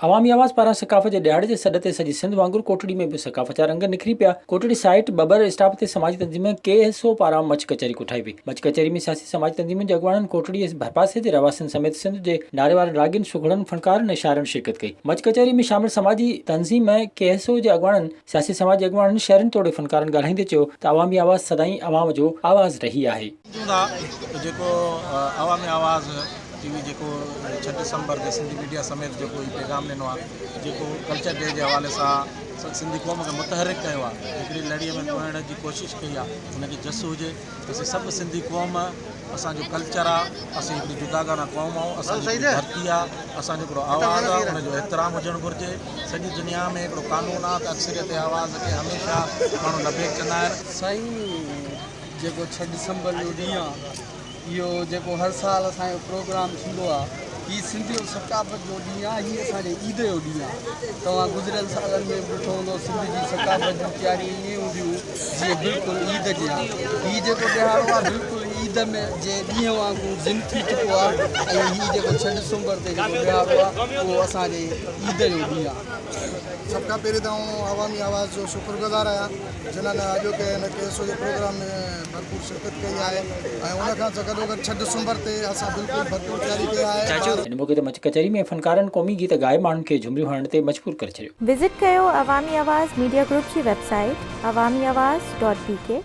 अवामी आवाज़ पारां सकाफ़त जे ॾियारे जे सॾ ते सॼी सिंध वांगुरु कोटड़ी में बि सकाफ़त जा रंग निखरी पिया। कोटड़ी साइट बबर स्टॉप ते समाजी तंज़ीम KSO पारां मच कचहरी कुठाई हुई। मच कचहरी में सियासी समाजी तंज़ीमुनि जे अॻवाननि कोटड़ी जे भरपासे जे रवासियुनि समेत सिंध जे नारे वारनि रागियुनि सुगड़नि फनकारनि ऐं शाइरनि शिरकत कई। मच कचहरी में शामिल समाजी तंज़ीम KSO जे अॻवाननि सियासी समाज जे अॻवाननि शहरनि तोड़े फनकारनि ॻाल्हाईंदे चयो त अवामी आवाज़ सदाईं अवाम जो आवाज़ रही आहे। जेको अवामी आवाज़ टीवी जेको 6 दिसंबर ते सिंधी मीडिया समेत जेको पैगाम ॾिनो आहे, जेको कल्चर डे जे हवाले सां सिंधी क़ौम खे मुतहरिक कयो आहे, हिकिड़ी लड़ीअ में पोइण जी कोशिशि कई आहे, हुनखे जस हुजे। असीं सभु सिंधी क़ौम असांजो कल्चर आहे, असीं हिकिड़ी जुदागाना क़ौम आहियूं, असांजी धरती आहे, असांजो हिकिड़ो आवाज़ु आहे, हुनजो एतिराम हुजणु घुरिजे। सॼी दुनिया में हिकिड़ो कानून आहे त अक्सरियत आवाज़ खे हमेशह माण्हू लबेक कंदा आहिनि। साईं जेको 6 दिसंबर जो ॾींहुं आहे, इहो जेको हर साल असांजो प्रोग्राम थींदो आहे, हीअ सिंधी सकाफ़त जो ॾींहुं आहे, हीअ असांजे ईद जो ॾींहुं आहे। तव्हां गुज़िरियल सालनि में ॾिठो हूंदो सिंध जी सकाफ़त जूं तयारियूं ईअं हूंदियूं जीअं बिल्कुलु ईद जे आहे। हीअ जेको ॾियारो आहे बिल्कुलु ईद में जे ॾींहं वांगुरु ज़िम थी चुको आहे, ऐं हीअ जेको 6 दिसंबर ते जेको ॾियारो आहे उहो असांजे ईद जो ॾींहुं आहे। सभ खां पहिरीं त अवामी आवाज़ जो शुक्रगुज़ार आहियां जिन्हनि अॼोके हिन KSO जे प्रोग्राम में भरपूर शिरकत कई आहे, ऐं उनखां गॾोगॾु 6 दिसंबर ते असां बिल्कुलु भरपूर तयारी कई आहे। हिन मौक़े ते मच कचहरी में फनकारनि क़ौमी गीत ॻाए माण्हुनि खे झुमरियूं हणण ते मजबूर करे छॾियो। विज़िट कयो अवामी आवाज़ मीडिया ग्रुप जी वेबसाइट awamiawaz.pk